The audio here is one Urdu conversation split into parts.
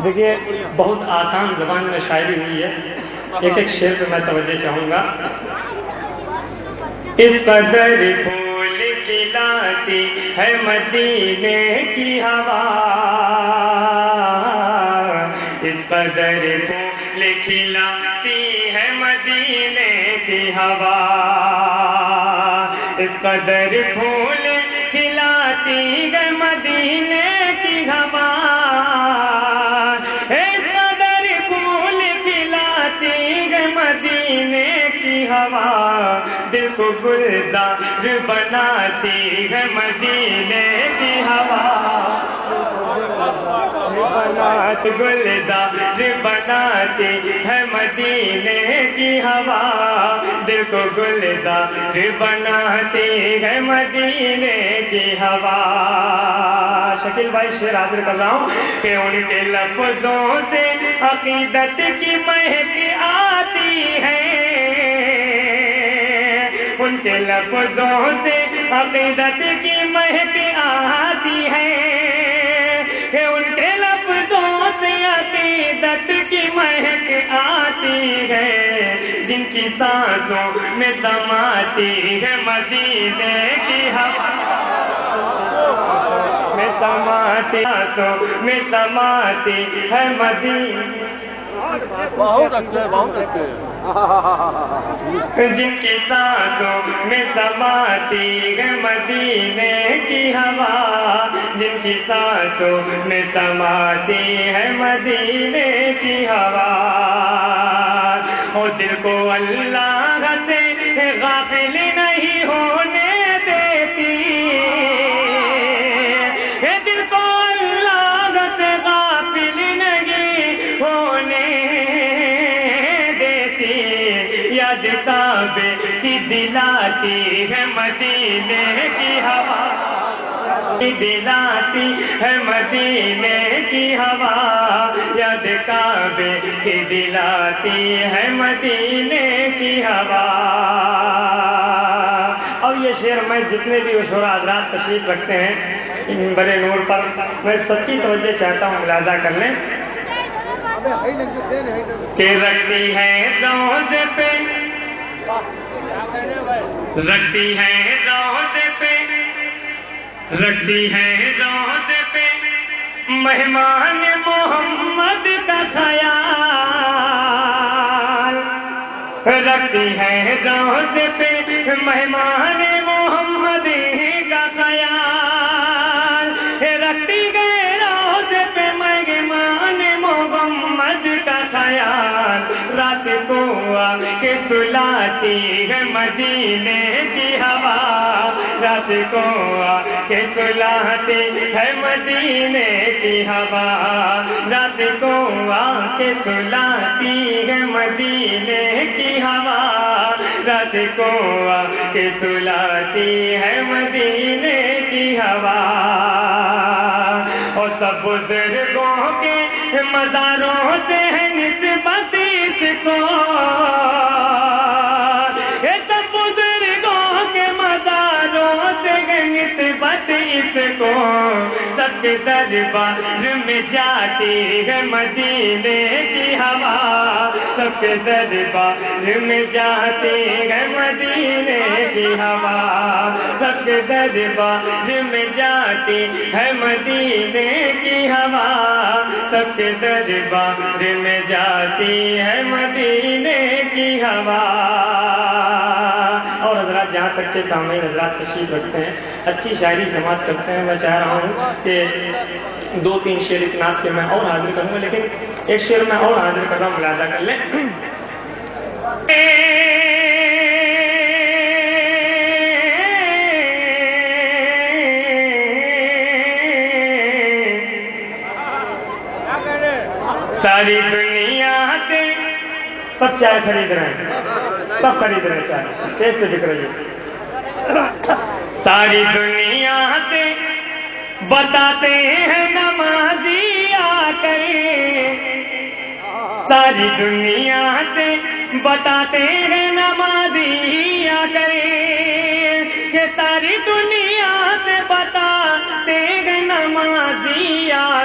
دیکھیے بہت آسان زبان میں شاعری ہوئی ہے. ایک ایک شعر پہ میں توجہ چاہوں گا. اس قدر پھول کھلاتی ہے مدینے کی ہوا، اس قدر پھول کھلاتی ہے مدینے کی ہوا، اس قدر پھول کھلاتی ہے مدینے کی ہوا، اس قدر پھول کھلاتی ہے مدینے کی ہوا، دل کو گلزار بناتی ہے مدینے کی ہوا، گلزار بناتی ہے مدینے کی ہوا، دل کو گلزار بناتی ہے مدینے کی ہوا. شکیل بھائی شعر حاضر کر رہا ہوں کہ ان کے لفظوں سے عقیدت کی مہک آتی ہے، ان کے لفظوں سے عقیدت کی مہک آتی ہے، کہ ان کے لفظوں سے عقیدت کی مہک آتی ہے، جن کی سانسوں میں سماتی ہے مدینے کی ہوا، میں سماتی سانسوں میں سماتی ہے مدینے، بہت اچھے جن کی سانسوں میں سماتی ہے مدینے کی ہوا، جن کی سانسوں میں سماتی ہے مدینے کی ہوا، اور دل کو اللہ سے غافل نہیں ہونے دیتی، دل کو اللہ سے غافل نہیں ہونے دیتی، یاد کعبے کی دلاتی ہے مدینے کی ہوا، دلاتی ہے مدینے کی ہوا، یاد کعبے کی دلاتی ہے مدینے کی ہوا. اور یہ شعر میں جتنے بھی شعراء حضرات تشریف رکھتے ہیں بڑے نور پر، میں سب کی توجہ چاہتا ہوں، ملاحظہ کر لیں کہ رکھتی ہے روز پہ، رکھتی ہے روز پہ، رکھتی ہے روز پہ مہمان محمد کا خیال، رکھتی ہے روز پہ مہمان محمد کا خیال، رکھتی ہے روز پہ مہمان محمد کا خیال، رات کو آ کے سلاتی ہے مدینے کی ہوا، رات کو آ کے سلاتی ہے مدینے کی ہوا، رات کو آ کے سلاتی ہے مدینے کی ہوا، رات کو آ کے سلاتی ہے مدینے کی ہوا. اور سب بزرگوں کے مزاروں سے ہے نسبت اس کو، سب بزرگوں کے مزاروں سے ہے نسبت اس کو، سب کے دربار میں جاتی ہے مدینے کی ہوا، سب کے دربار میں جاتی ہے مدینے کی ہوا، سب کے دربار میں جاتی ہے مدینے کی ہوا، سب کے دربار میں جاتی ہے مدینے کی ہوا. اور حضرات جہاں تک کے سامنے حضرات تشریف رکھتے ہیں، اچھی شاعری سماعت کرتے ہیں، میں چاہ رہا ہوں کہ 2-3 شعر اس نعت کے میں اور حاضر کروں گا، لیکن ایک شعر میں اور حاضر کر رہا ہوں، ملاحظہ کر لیں. ساری دنیا سے سب چائے خرید رہے ہیں، سب خرید رہے ہیں چائے، اسٹیج پہ بک رہی ہے. ساری دنیا سے بتاتے ہیں نمازی آ کر، ساری دنیا سے بتاتے ہیں نمازی آ کر، کہ ساری دنیا سے بتاتے ہیں نمازی آ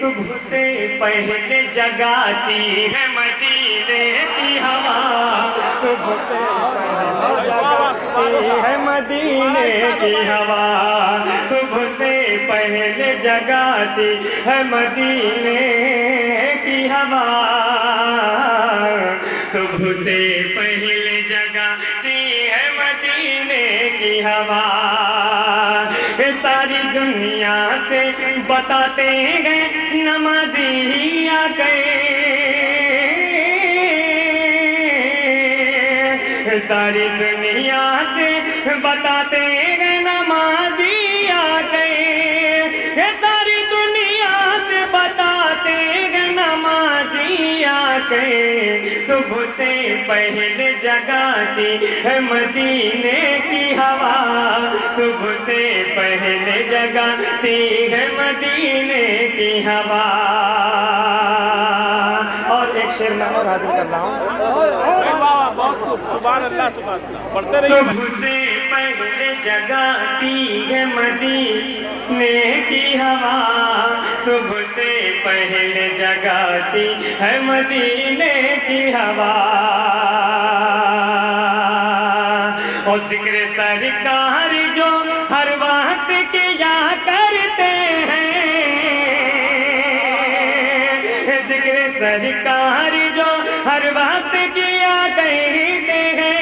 صبح سے پہلے جگاتی ہے مدینے کی ہوا صبح سے پہلے جگاتی ہے مدینے کی ہوا صبح سے پہلے جگاتی ہے مدینے کی ہوا صبح سے پہلے جگاتی ہے مدینے کی ہوا ساری دنیا سے بتاتے ہیں نمازی آ گئے ساری دنیا سے بتاتے ہیں نمازی آ گئے ساری دنیا سے بتاتے ہیں نمازی آ گئے صبح سے پہلے جگاتی ہے مدینے کی ہوا صبح سے پہلے جگاتی ہے مدینے کی ہوا اور ایک شعر میں اور حاضر کر رہا ہوں سبحان اللہ پڑھتے رہیے صبح سے پہلے جگاتی ہے مدینے کی ہوا صبح سے پہلے جگاتی ہے مدینے کی ہوا اور ذکر سرکار جو ہر وقت کیا کرتے ہیں ذکر سرکار جو ہر وقت کیا کرتے ہیں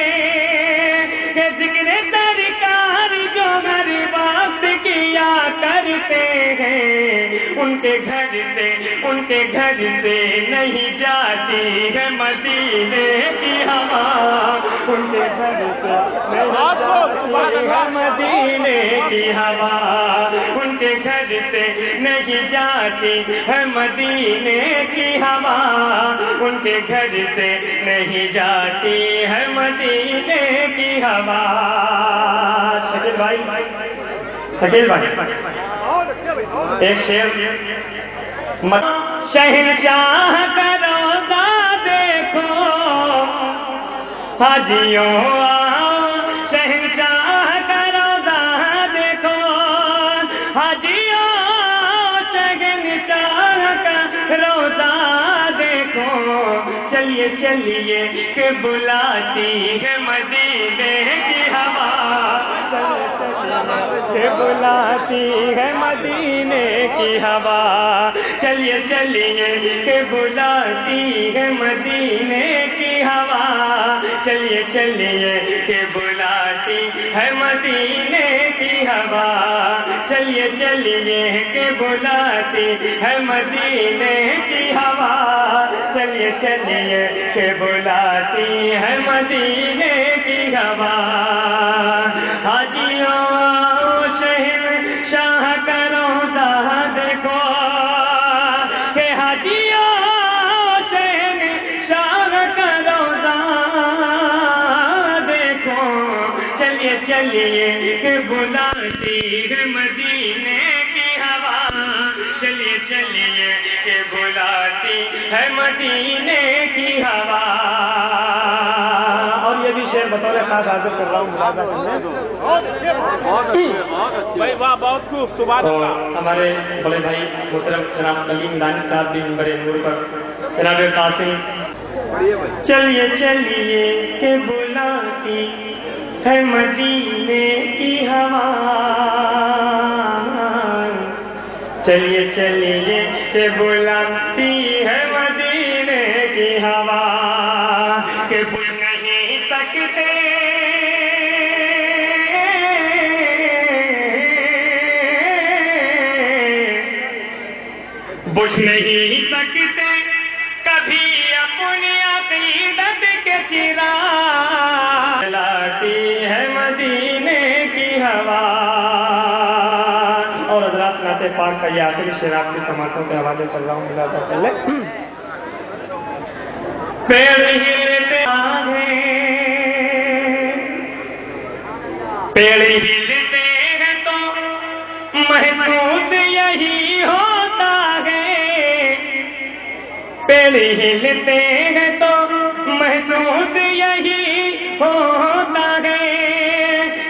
ذکر سرکار جو ہر وقت کیا کرتے ہیں ان کے گھر سے نہیں جاتی ہے مدینے کی ہوا ان کے گھر سے مدینے کی ہوا ان کے گھر سے نہیں جاتی ہے مدینے کی ہوا ان کے گھر سے نہیں جاتی ہے مدینے کی ہوا شکیل بھائی ایک شعر شہنشاہ کا روضہ دیکھو حاجیوں شہنشاہ کا روضہ دیکھو حاجیوں شہنشاہ کا روضہ دیکھو چلیے چلیے کہ بلاتی ہے مدینے کی ہوا کہ بلاتی ہے مدینے کی ہوا چلیے چلیے کہ بلاتی ہے مدینے کی ہوا چلیے چلیے کہ بلاتی ہے مدینے کی ہوا چلیے چلیے کہ بلاتی ہے مدینے کی ہوا چلیے چلیے کہ بلاتی ہے مدینے کی ہوا حاجیوں شہنشاہ کا روضہ دیکھو کہ حاجیوں شہنشاہ کا روضہ دیکھو چلیے چلیے کہ بلاتی ہے مدینے کی ہوا چلیے چلیے کہ بلاتی ہے مدینے کی ہوا اور یہ بھی شعر بطور خاص حاضر کر رہا ہوں بہت خوب سبحان اللہ ہمارے بڑے بھائی محترم جناب کلیم دانی صاحب بھی بڑے نور پر جناب قاسم چلیے چلیے کہ بلاتی ہے مدینے کی ہوا چلیے چلیے کہ بلاتی ہے مدینے کی ہوا کہ بل نہیں سکتے بجھ نہیں سکتے کبھی اپنی عقیدت کے چراغ جلاتی ہے مدینے کی ہوا اور حضرات نعت پاک کا یہ آخری شعر آپ کے سماعتوں کے حوالے کر رہا ہوں ملاحظہ کر لیں پیڑ ہلتے ہیں تو محسوس یہی ہوتا ہے پیڑ ہلتے ہیں تو محسوس یہی ہوتا ہے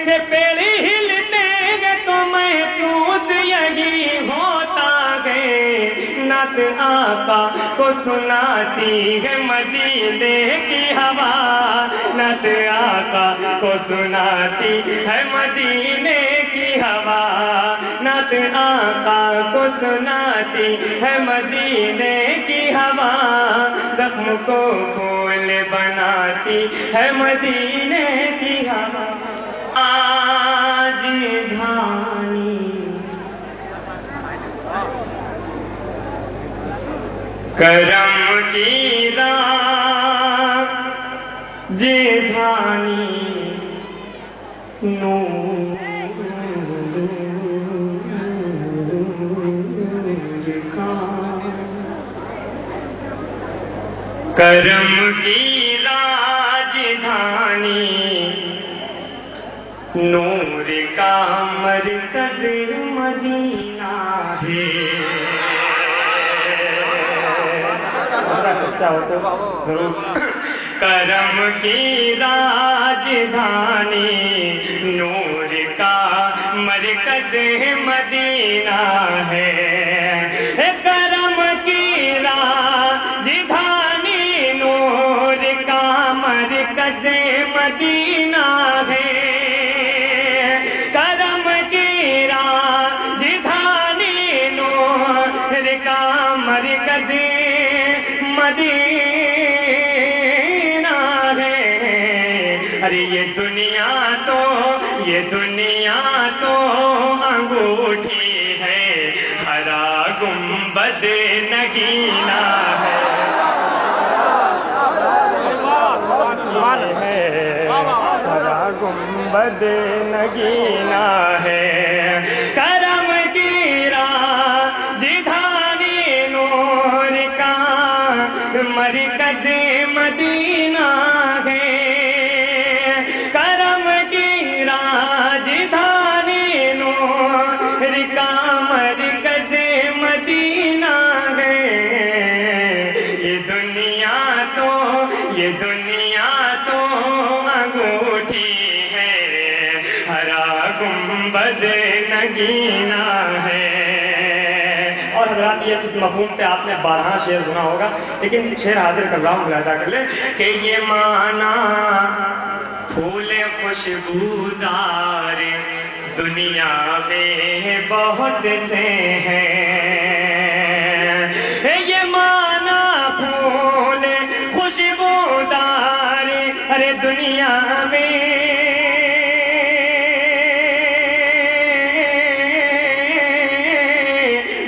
کہ پیڑ ہلتے ہیں تو محسوس یہی ہوتا ہے نعت آقا کو سناتی ہے مدینے کی ہوا، نعت آقا کو سناتی ہے مدینے کی ہوا، نعت آقا کو سناتی ہے مدینے کی ہوا، زخم کو پھول بناتی ہے مدینے کی ہوا۔ آج دھانی کرم کی راہ جیدھانی نور کا، کرم کی راجدھانی نور کا مرکز مدینہ ہے۔ کرم کی راجدھانی نور کا مرکز مدینہ ہے، کرم کی راجدھانی نور کا مرکز مدینہ ہے، کرم کی راجدھانی نور کا مرکز مدینہ ہے۔ ارے یہ دنیا تو انگوٹھی ہے، ہرا گنبد نگینا ہے، ہرا گنبد نگینا ہے، کرم کی راجدھانی نور کا مرکز مدینہ ہے، کرم کی راجدھانی نور کا مرکز مدینہ ہے۔ یہ دنیا تو انگوٹھی ہے، ہرا گنبد نگینا ہے۔ اور حضرات یہ اس مفہوم پہ آپ نے 12 شعر سنا ہوگا، لیکن شعر حاضر کر رہا ہوں، ملاحظہ کر لیں کہ یہ معنی پھول خوشبودار دنیا میں بہت سے ہیں، یہ معنی پھول خوشبودار ارے دنیا میں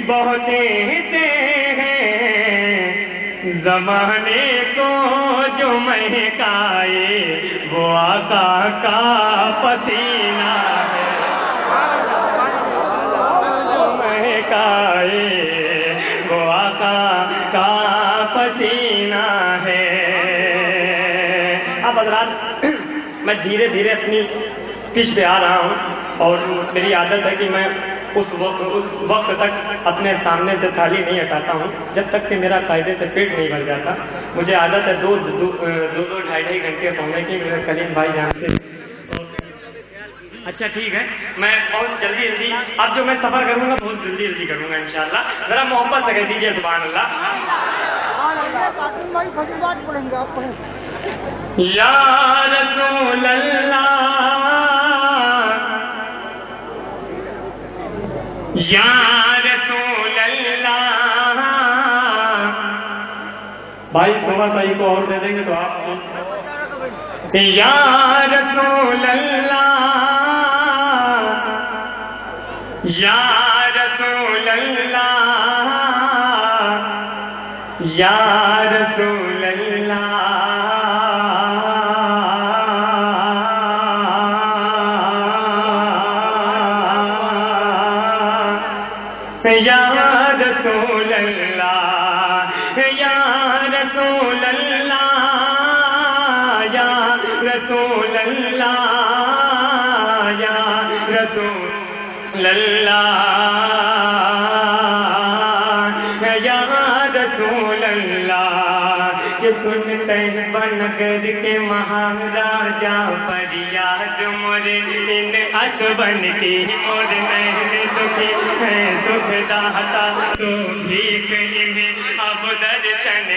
بہت سے ہیں، زمانے کو جو مہکائے وہ آقا کا پسینہ ہے، جو مہکائے وہ آقا کا پسینہ ہے۔ اب حضرات میں دھیرے دھیرے اپنی پچ پہ آ رہا ہوں، اور میری عادت ہے کہ میں اس وقت تک اپنے سامنے سے تھالی نہیں ہٹاتا ہوں جب تک کہ میرا قاعدے سے پیٹ نہیں بھر جاتا۔ مجھے عادت ہے دو ڈھائی گھنٹے سونے کی، میرے کلیم بھائی جانتے ہیں۔ اچھا ٹھیک ہے، میں بہت جلدی اب جو میں سفر کروں گا بہت جلدی کروں گا انشاءاللہ۔ ذرا محبت سے کہہ دیجیے سبحان اللہ۔ یا رسول اللہ یا رسول اللہ، بھائی تھوڑا سا کو اور دے دیں گے تو آپ۔ یا رسول اللہ یا رسول اللہ یا رسول اللہ یا رسول اللہ یا رسول اللہ یا رسول اللہ یا رسول اللہ یا رسول اللہ، کہ سنتے بنگر کے مہاراجا فریاد مورے ان اکبن کی اور میں دکھی ہے دکھ داتا تو بھیک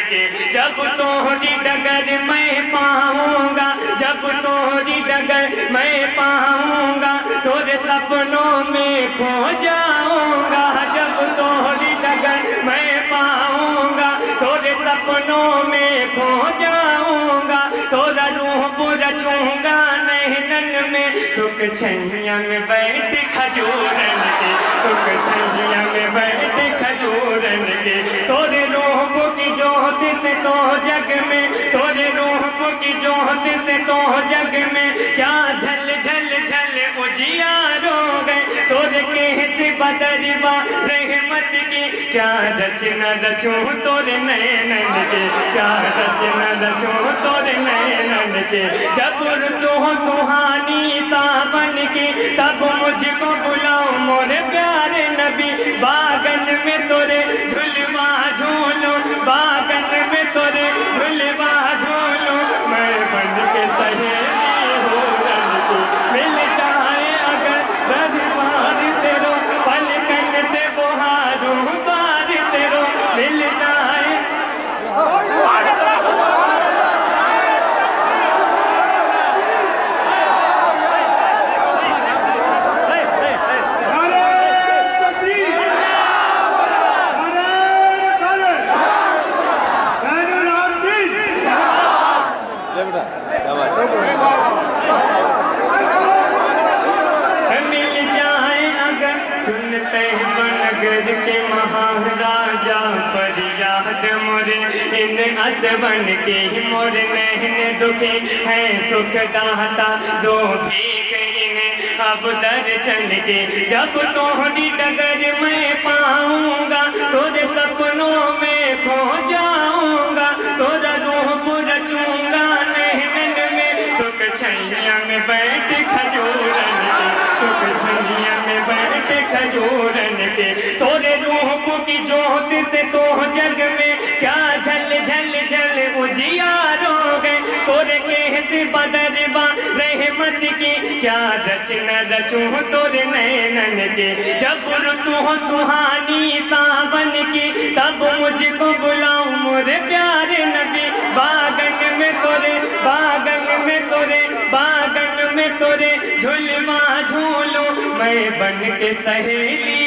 کے جب تمہاری ڈگر میں پاؤں گا جب تمہاری ڈگر میں پاؤں گا تیرے سپنوں میں کھو جاؤں گا جب تمہاری ڈگر میں پاؤں گا تیرے سپنوں میں کھو جاؤں گا تیرا روح پورا چوں گا نہنن میں سکھ چھنیا میں بیٹھ کھجورن کے سکھ چھنیا میں بیٹھ کھجورن کے تیرے روح کی جوت سے تو جگ میں تیرے روح کی جوت سے تو جگ میں کیا جھل جھل جھل اجیار ہو گئے تیرے کہتے بدروا رحمت کی کیا رچنا رچوں تیرے نینن کے کیا رچنا رچوں تیرے نینن کے جب رتو سہانی ساون کی تب مجھ کو بلاؤ مورے پیارے نبی باغن میں تیرے جھلوا جھولو باغن میں تیرے جھلوا جھولو میں بن کے سہیلی ہورن کو مل جائے اگر دربار تیرو پلکن سے بہاروں بار تیرو مل جائے کے مہاراجا پر یاد مورے ان ادبن کے مور نہن دکھی ہے سکھ داتا دو بھیک انہیں اب درشن کے جب تمہاری ڈگر میں پاؤں گا تیرے سپنوں میں کھو جاؤں گا تیرا روح پورا چوں گا نہن میں سکھ چھنیا میں بیٹھ کھجورن کے سکھ چھنیا میں بیٹھ کھجورن کے تیرے روح کی جوت سے تو جگ میں کیا جھل جھل جھل اجیار ہو گئے تیرے کہتے بدروا رحمت کی کیا رچنا رچوں تیرے نینن کے جب رتو سہانی ساون کی تب مجھ کو بلاؤں مورے پیارے نبی باغن میں تیرے باغن میں تیرے باغن میں تیرے جھلوا جھولو میں بن کے سہیلی